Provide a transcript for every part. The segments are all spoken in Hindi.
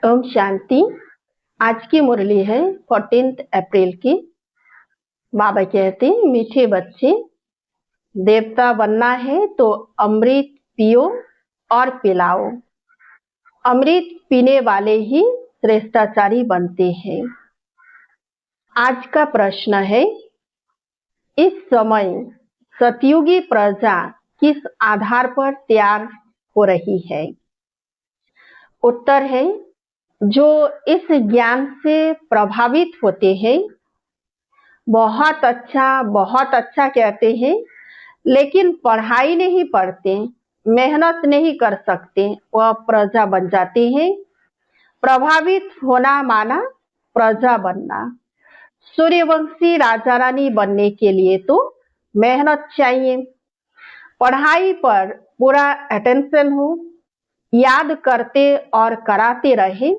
ओम शांति। आज की मुरली है 14 अप्रैल की। बाबा कहते हैं, मीठे बच्चे, देवता बनना है तो अमृत पियो और पिलाओ। अमृत पीने वाले ही श्रेष्ठाचारी बनते हैं। आज का प्रश्न है, इस समय सतयुगी प्रजा किस आधार पर तैयार हो रही है? उत्तर है, जो इस ज्ञान से प्रभावित होते हैं। बहुत अच्छा कहते हैं, लेकिन पढ़ाई नहीं पढ़ते, मेहनत नहीं कर सकते, वह प्रजा बन जाते हैं। प्रभावित होना माना प्रजा बनना। सूर्यवंशी राजा रानी बनने के लिए तो मेहनत चाहिए, पढ़ाई पर पूरा अटेंशन हो, याद करते और कराते रहे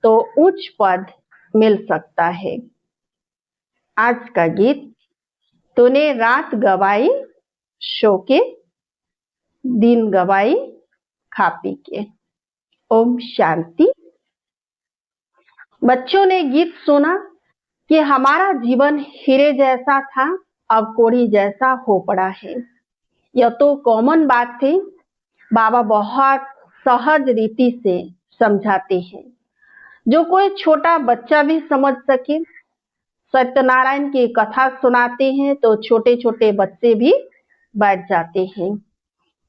तो उच्च पद मिल सकता है। आज का गीत, तूने रात गवाई सो के, दिन गवाई खा पी के। ओम शांति। बच्चों ने गीत सुना कि हमारा जीवन हीरे जैसा था, अब कोड़ी जैसा हो पड़ा है। यह तो कॉमन बात थी। बाबा बहुत सहज रीति से समझाते हैं, जो कोई छोटा बच्चा भी समझ सके। सत्यनारायण की कथा सुनाते हैं तो छोटे छोटे बच्चे भी बैठ जाते हैं,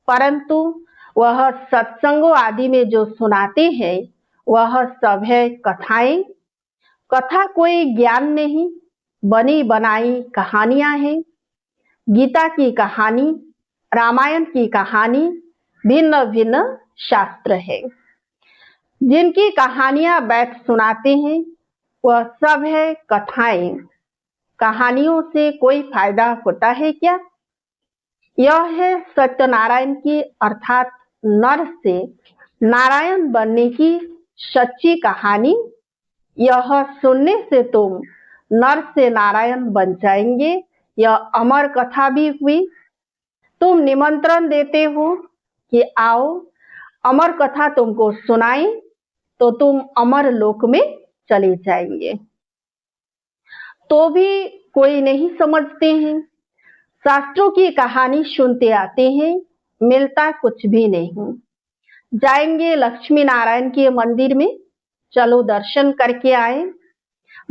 परंतु वह सत्संगों आदि में जो सुनाते हैं वह सब है कथाएं। कथा कोई ज्ञान नहीं, बनी बनाई कहानियां हैं। गीता की कहानी, रामायण की कहानी, भिन्न भिन्न शास्त्र है। जिनकी कहानियां बैठ सुनाते हैं वह सब है कथाएं। कहानियों से कोई फायदा होता है क्या? यह है सत्यनारायण की अर्थात नर से नारायण बनने की सच्ची कहानी। यह सुनने से तुम नर से नारायण बन जाएंगे। यह अमर कथा भी हुई। तुम निमंत्रण देते हो कि आओ अमर कथा तुमको सुनाई, तो तुम अमर लोक में चले जाएंगे। तो भी कोई नहीं समझते हैं। शास्त्रों की कहानी सुनते आते हैं, मिलता कुछ भी नहीं। जाएंगे लक्ष्मी नारायण के मंदिर में, चलो दर्शन करके आए,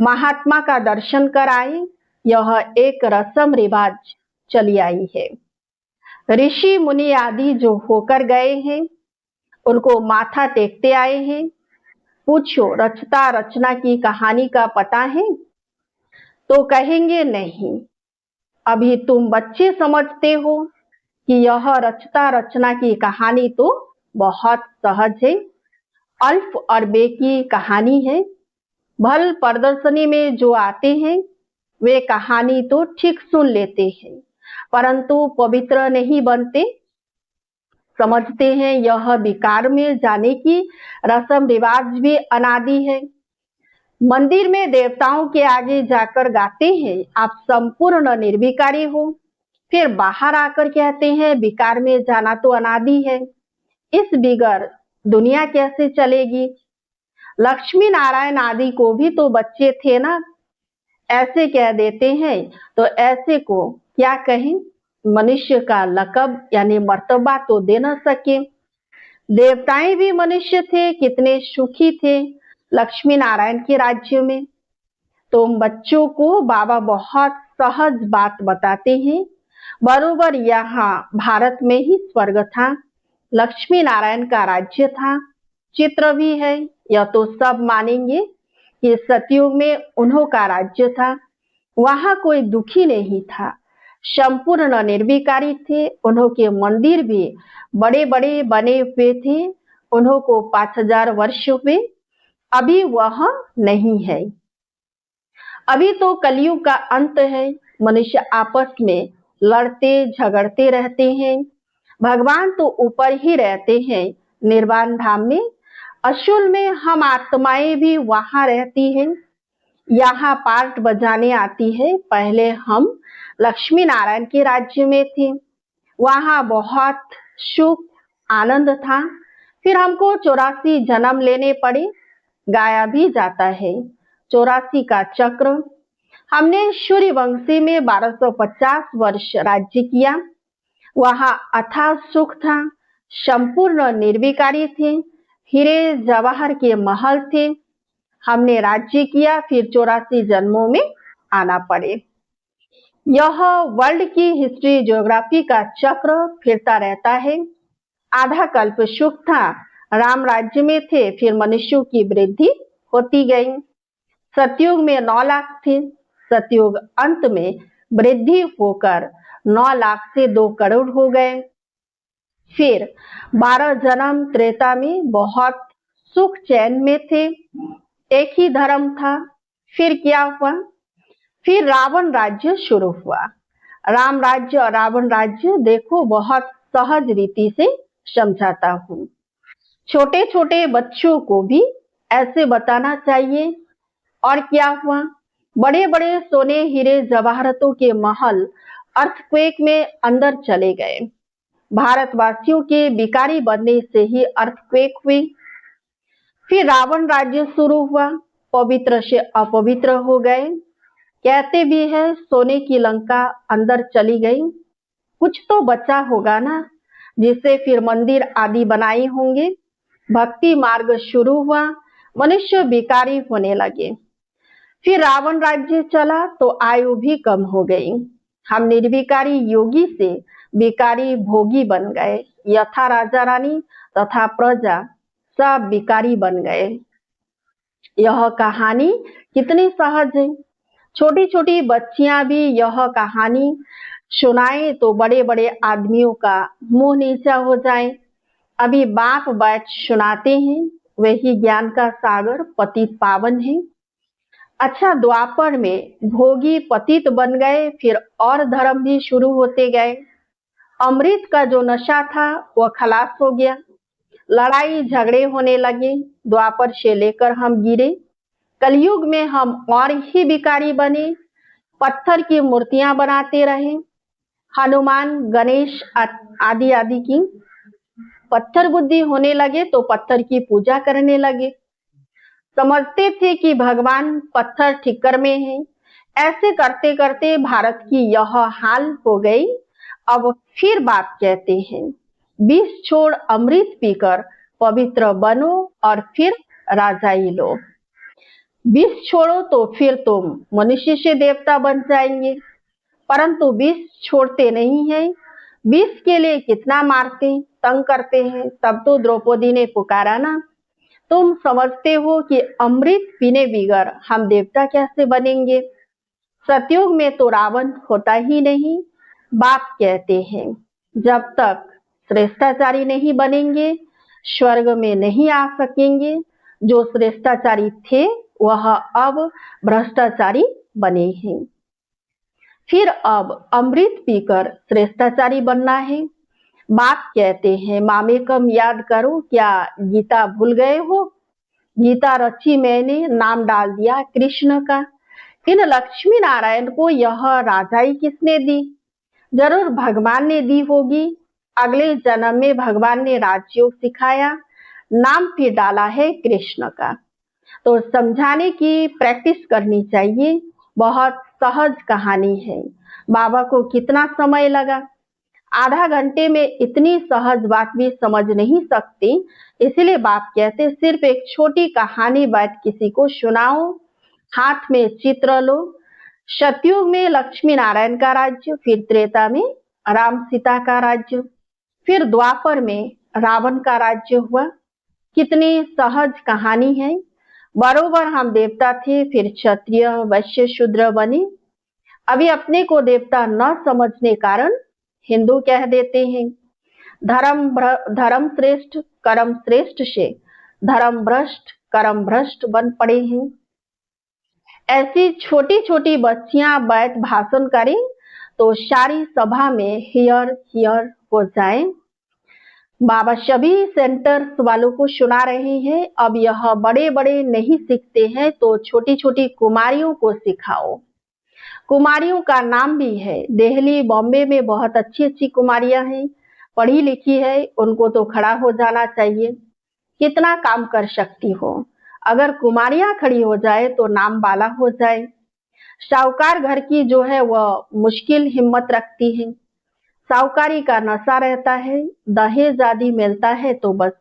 महात्मा का दर्शन कर आए। यह एक रस्म रिवाज चली आई है। ऋषि मुनि आदि जो होकर गए हैं उनको माथा टेकते आए हैं। पूछो रचता रचना की कहानी का पता है? तो कहेंगे नहीं, अभी तुम बच्चे समझते हो कि यह रचता रचना की कहानी तो बहुत सहज है, अल्फ और बे की कहानी है। भल प्रदर्शनी में जो आते हैं वे कहानी तो ठीक सुन लेते हैं, परंतु पवित्र नहीं बनते। समझते हैं यह विकार में जाने की रस्म रिवाज भी अनादि है। मंदिर में देवताओं के आगे जाकर गाते हैं आप संपूर्ण निर्विकारी हो, फिर बाहर आकर कहते हैं विकार में जाना तो अनादि है। इस बिगर दुनिया कैसे चलेगी? लक्ष्मी नारायण आदि को भी तो बच्चे थे ना। ऐसे कह देते हैं तो ऐसे को क्या कहें? मनुष्य का लकब यानी मर्तबा तो दे न सके। देवताएं भी मनुष्य थे, कितने सुखी थे लक्ष्मी नारायण के राज्य में। तो बच्चों को बाबा बहुत सहज बात बताते हैं। बरोबर यहाँ भारत में ही स्वर्ग था, लक्ष्मी नारायण का राज्य था, चित्र भी है। यह तो सब मानेंगे कि सतयुग में उन्हों का राज्य था। वहां कोई दुखी नहीं था, संपूर्ण निर्विकारी थे। उन्हों के मंदिर भी बड़े बड़े बने हुए थे। उन्हों को 5000 वर्ष हुए, अभी वह नहीं है। अभी तो कलयुग का अंत है, मनुष्य आपस में लड़ते झगड़ते रहते हैं। भगवान तो ऊपर ही रहते हैं निर्वाण धाम में। असल में हम आत्माएं भी वहां रहती हैं, यहाँ पार्ट बजाने आती है। पहले हम लक्ष्मी नारायण के राज्य में थे, वहां बहुत सुख आनंद था। फिर हमको 84 जन्म लेने पड़े, गाया भी जाता है। 84 का चक्र। हमने सूर्यवंशी में 1250 वर्ष राज्य किया। वहां अथाह सुख था, संपूर्ण निर्विकारी थे, हीरे जवाहर के महल थे। हमने राज्य किया, फिर 84 जन्मों में आना पड़े। यह वर्ल्ड की हिस्ट्री ज्योग्राफी का चक्र फिरता रहता है। आधा कल्प सुख था, राम राज्य में थे, फिर मनुष्यों की वृद्धि होती गई। सतयुग में 9 लाख थे, सतयुग अंत में वृद्धि होकर 9 लाख से 2 करोड़ हो गए। फिर 12 जन्म त्रेता में बहुत सुख चैन में थे, एक ही धर्म था। फिर क्या हुआ? फिर रावण राज्य शुरू हुआ। राम राज्य और रावण राज्य देखो बहुत सहज रीति से समझाता हूँ। छोटे छोटे बच्चों को भी ऐसे बताना चाहिए। और क्या हुआ? बड़े बड़े सोने हीरे जवाहरतों के महल अर्थक्वेक में अंदर चले गए। भारतवासियों के बिकारी बनने से ही अर्थक्वेक हुई। फिर रावण राज्य शुरू हुआ, पवित्र से अपवित्र हो गए। कहते भी है सोने की लंका अंदर चली गई। कुछ तो बचा होगा ना, जिससे फिर मंदिर आदि बनाए होंगे। भक्ति मार्ग शुरू हुआ, मनुष्य बिकारी होने लगे। फिर रावण राज्य चला तो आयु भी कम हो गई। हम निर्विकारी योगी से विकारी भोगी बन गए। यथा राजा रानी तथा प्रजा सब विकारी बन गए। यह कहानी कितनी सहज है। छोटी छोटी बच्चियां भी यह कहानी सुनाए तो बड़े बड़े आदमियों का मुंह नीचा हो जाए। अभी बाप बैठ सुनाते हैं, वही ज्ञान का सागर पतित पावन है। अच्छा, द्वापर में भोगी पतित बन गए, फिर और धर्म भी शुरू होते गए। अमृत का जो नशा था वह खलास हो गया। लड़ाई झगड़े होने लगे। द्वापर से लेकर हम गिरे। कलयुग में हम और ही बिकारी बने। पत्थर की मूर्तियां बनाते रहे। हनुमान, गणेश आदि आदि की पत्थर बुद्धि होने लगे तो पत्थर की पूजा करने लगे। समझते थे कि भगवान पत्थर ठिक्कर में है। ऐसे करते करते भारत की यह हाल हो गई। अब फिर बाप कहते हैं, विष छोड़ अमृत पीकर पवित्र बनो और फिर राजाई लो। विष छोड़ो तो फिर तुम मनुष्य से देवता बन जाएंगे, परंतु विष छोड़ते नहीं है। विष के लिए कितना मारते तंग करते हैं। तब तो द्रौपदी ने पुकारा ना, तुम समझते हो कि अमृत पीने बिगर हम देवता कैसे बनेंगे। सतयुग में तो रावण होता ही नहीं। बाप कहते हैं, जब तक श्रेष्ठाचारी नहीं बनेंगे स्वर्ग में नहीं आ सकेंगे। जो श्रेष्ठाचारी थे वह अब भ्रष्टाचारी बने हैं। फिर अब अमृत पीकर श्रेष्ठाचारी बनना है। बाप कहते हैं, मामेकम याद करो, क्या गीता भूल गए हो? गीता रची मैंने, नाम डाल दिया कृष्ण का। इन लक्ष्मी नारायण को यह राजाई किसने दी? जरूर भगवान ने दी होगी। अगले जन्म में भगवान ने राजयोग सिखाया, नाम फिर डाला है कृष्ण का। तो समझाने की प्रैक्टिस करनी चाहिए। बहुत सहज कहानी है। बाबा को कितना समय लगा? आधा घंटे में इतनी सहज बात भी समझ नहीं सकती। इसलिए बाप कहते सिर्फ एक छोटी कहानी बैठ किसी को सुनाओ, हाथ में चित्र लो। सतयुग में लक्ष्मी नारायण का राज्य, फिर त्रेता में राम सीता का राज्य, फिर द्वापर में रावण का राज्य हुआ। कितनी सहज कहानी है। बरोबर हम देवता थे, फिर क्षत्रिय वैश्य शूद्र बने। अभी अपने को देवता न समझने कारण हिंदू कह देते हैं। धर्म श्रेष्ठ कर्म श्रेष्ठ से धर्म भ्रष्ट कर्म भ्रष्ट बन पड़े हैं। ऐसी छोटी छोटी बच्चियां बैठ भाषण करें तो सारी सभा में हियर हियर हो जाए। बाबा सभी सेंटर्स वालों को सुना रहे हैं। अब यह बड़े बड़े नहीं सीखते हैं तो छोटी छोटी कुमारियों को सिखाओ। कुमारियों का नाम भी है। दिल्ली बॉम्बे में बहुत अच्छी अच्छी कुमारियां हैं, पढ़ी लिखी है, उनको तो खड़ा हो जाना चाहिए। कितना काम कर सकती हो। अगर कुमारियां खड़ी हो जाए तो नाम वाला हो जाए। साहूकार घर की जो है वह मुश्किल हिम्मत रखती है। साहूकारी का नशा रहता है, दहेज आदि मिलता है तो बस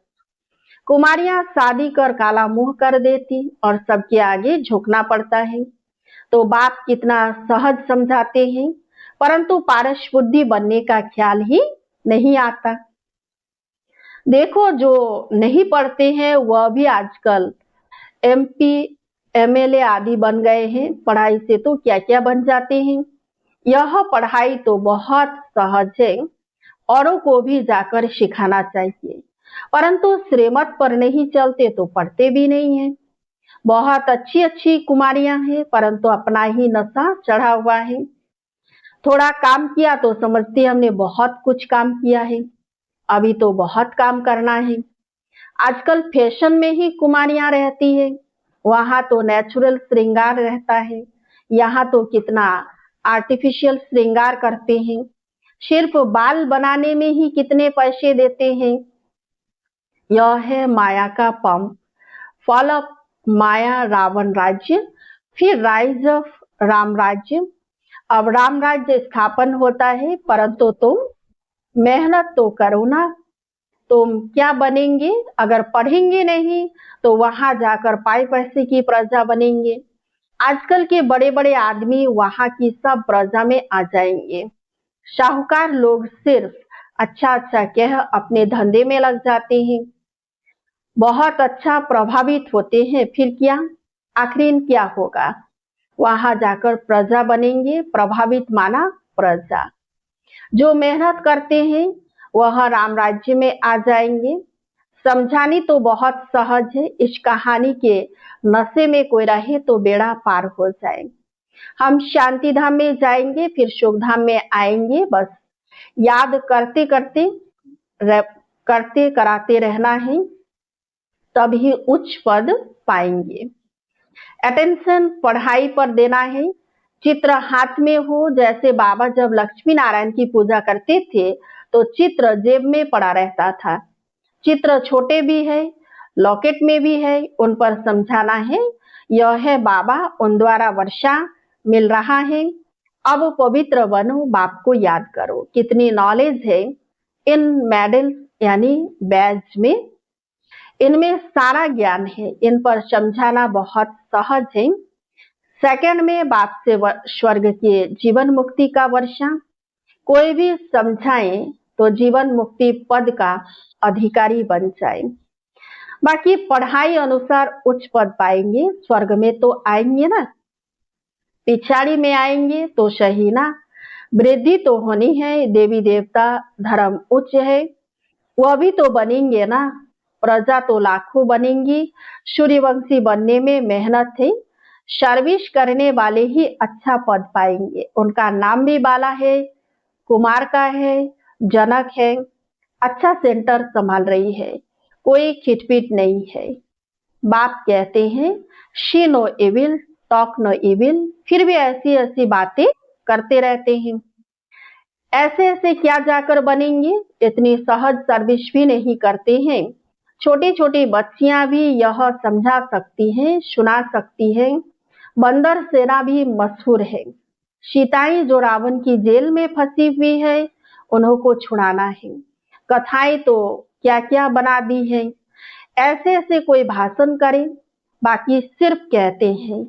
कुमारियां शादी कर काला मुंह कर देती और सबके आगे झुकना पड़ता है। तो बाप कितना सहज समझाते हैं, परंतु पारस बुद्धि बनने का ख्याल ही नहीं आता। देखो जो नहीं पढ़ते हैं वह भी आजकल एमपी एमएलए आदि बन गए हैं। पढ़ाई से तो क्या क्या बन जाते हैं। यह पढ़ाई तो बहुत सहज है, औरों को भी जाकर सिखाना चाहिए, परंतु श्रीमत पर नहीं चलते तो पढ़ते भी नहीं है। बहुत अच्छी अच्छी कुमारियां हैं, परंतु अपना ही नशा चढ़ा हुआ है। थोड़ा काम किया तो समझती हमने बहुत कुछ काम किया है, अभी तो बहुत काम करना है। आजकल फैशन में ही कुमारियां रहती है, वहां तो नेचुरल श्रृंगार रहता है, यहाँ तो कितना आर्टिफिशियल श्रृंगार करते हैं। सिर्फ बाल बनाने में ही कितने पैसे देते हैं। यह है माया का पंप। फॉल ऑफ माया रावण राज्य, फिर राइज ऑफ राम राज्य। अब राम राज्य स्थापन होता है, परंतु तुम मेहनत तो करो ना। तुम क्या बनेंगे अगर पढ़ेंगे नहीं, तो वहां जाकर पाई पैसे की प्रजा बनेंगे। आजकल के बड़े बड़े आदमी वहां की सब प्रजा में आ जाएंगे। साहूकार लोग सिर्फ अच्छा अच्छा कह अपने धंधे में लग जाते हैं, बहुत अच्छा प्रभावित होते हैं। फिर क्या, आखिर क्या होगा, वहां जाकर प्रजा बनेंगे। प्रभावित माना प्रजा। जो मेहनत करते हैं वह राम राज्य में आ जाएंगे। समझानी तो बहुत सहज है। इस कहानी के नशे में कोई रहे तो बेड़ा पार हो जाए। हम शांति धाम में जाएंगे, फिर सुख धाम में आएंगे। बस याद करते करते करते कराते रहना है, तभी उच्च पद पाएंगे। अटेंशन पढ़ाई पर देना है। चित्र हाथ में हो, जैसे बाबा जब लक्ष्मी नारायण की पूजा करते थे तो चित्र जेब में पड़ा रहता था। चित्र छोटे भी है, लॉकेट में भी है, उन पर समझाना है। यह है बाबा, उन द्वारा वर्षा मिल रहा है। अब पवित्र बनो, बाप को याद करो। कितनी नॉलेज है इन मेडल यानी बैज में, इनमें सारा ज्ञान है। इन पर समझाना बहुत सहज है। सेकंड में बाप से स्वर्ग के जीवन मुक्ति का वर्षा। कोई भी समझाए तो जीवन मुक्ति पद का अधिकारी बन जाए। बाकी पढ़ाई अनुसार उच्च पद पाएंगे। स्वर्ग में तो आएंगे ना, पिछाड़ी में आएंगे तो सही ना। वृद्धि तो होनी है, देवी देवता धर्म उच्च है, वह भी तो बनेंगे ना। प्रजा तो लाखों बनेंगी। सूर्यवंशी बनने में मेहनत है। सर्विस करने वाले ही अच्छा पद पाएंगे। उनका नाम भी बाला है, कुमार का है, जनक है। अच्छा सेंटर संभाल रही है, कोई खिटपिट नहीं है। बाप कहते हैं see no evil talk no evil, फिर भी ऐसी ऐसी बातें करते रहते हैं। ऐसे ऐसे क्या जाकर बनेंगे, इतनी सहज सर्विस भी नहीं करते हैं। छोटी छोटी बच्चियां भी यह समझा सकती हैं, सुना सकती हैं। बंदर सेना भी मशहूर है। सीताई जो रावण की जेल में फंसी हुई है, उन्हों को छुड़ाना है। कथाएं तो क्या क्या बना दी है। ऐसे ऐसे कोई भाषण करे, बाकी सिर्फ कहते हैं।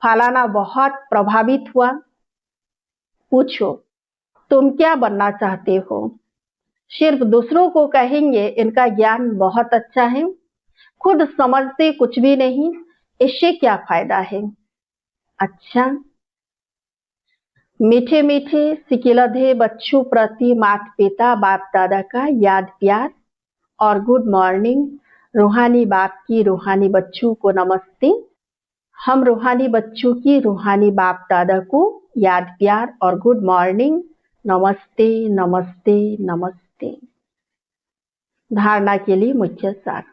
फलाना बहुत प्रभावित हुआ, पूछो तुम क्या बनना चाहते हो। सिर्फ दूसरों को कहेंगे इनका ज्ञान बहुत अच्छा है, खुद समझते कुछ भी नहीं, इससे क्या फायदा है। अच्छा, मीठे मीठे सिकिलधे बच्चों प्रति माता पिता बाप दादा का याद प्यार और गुड मॉर्निंग। रूहानी बाप की रूहानी बच्चों को नमस्ते। हम रूहानी बच्चों की रूहानी बाप दादा को याद प्यार और गुड मॉर्निंग। नमस्ते नमस्ते नमस्ते। धारणा के लिए मुख्य सार।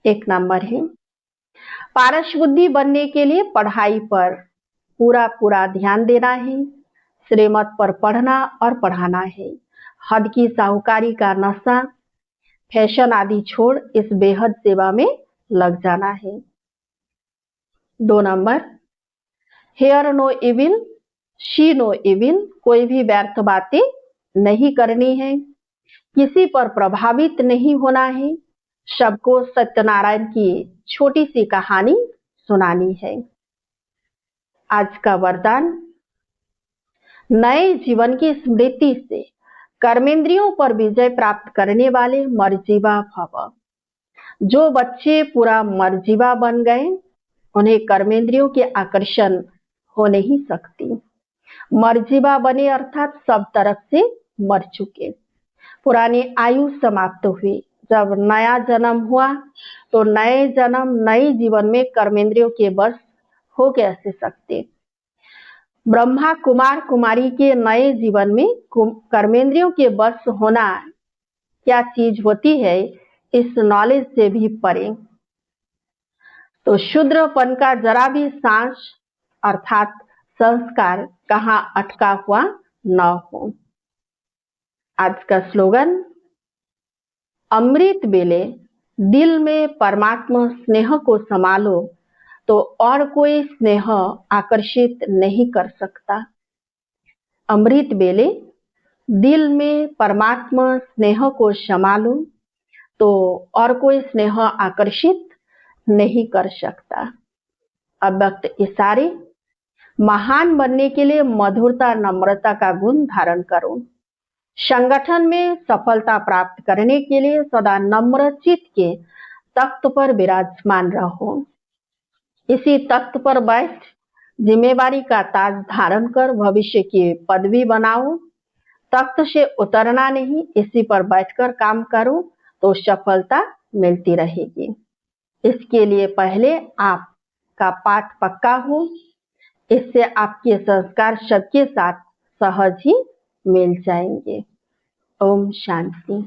1 नंबर है, पारस बुद्धि बनने के लिए पढ़ाई पर पूरा पूरा ध्यान देना है। श्रीमत पर पढ़ना और पढ़ाना है। हद की साहूकारी का नशा, फैशन आदि छोड़ इस बेहद सेवा में लग जाना है। 2 number, hear no evil, see no evil, कोई भी व्यर्थ बातें नहीं करनी है, किसी पर प्रभावित नहीं होना है, सबको सत्यनारायण की छोटी सी कहानी सुनानी है। आज का वरदान, नए जीवन की स्मृति से कर्मेंद्रियों पर विजय प्राप्त करने वाले मर्जीवा भव। जो बच्चे पूरा मर्जीवा बन गए उन्हें कर्मेंद्रियों के आकर्षण हो नहीं सकती। मर्जीवा बने अर्थात सब तरफ से मर चुके, पुरानी आयु समाप्त हुई। जब नया जन्म हुआ तो नए जन्म नए जीवन में कर्मेंद्रियों के वश हो कैसे सकते। ब्रह्मा कुमार कुमारी के नए जीवन में कर्मेंद्रियों के वश होना क्या चीज होती है, इस नॉलेज से भी परे। तो शूद्रपन का जरा भी सांस अर्थात संस्कार कहाँ अटका हुआ न हो। आज का स्लोगन, अमृत बेले दिल में परमात्मा स्नेह को संभालो तो और कोई स्नेह आकर्षित नहीं कर सकता। अमृत बेले दिल में परमात्मा स्नेह को संभालो तो और कोई स्नेह आकर्षित नहीं कर सकता। अब वक्त इशारे, महान बनने के लिए मधुरता नम्रता का गुण धारण करो। संगठन में सफलता प्राप्त करने के लिए सदा नम्र चित्त के तख्त पर विराजमान रहो। इसी तख्त पर बैठ जिम्मेवारी का ताज धारण कर भविष्य की पदवी बनाओ। तख्त से उतरना नहीं, इसी पर बैठकर काम करो तो सफलता मिलती रहेगी। इसके लिए पहले आपका पाठ पक्का हो, इससे आपके संस्कार सबके साथ सहज ही मिल जाएंगे। ओम शांति।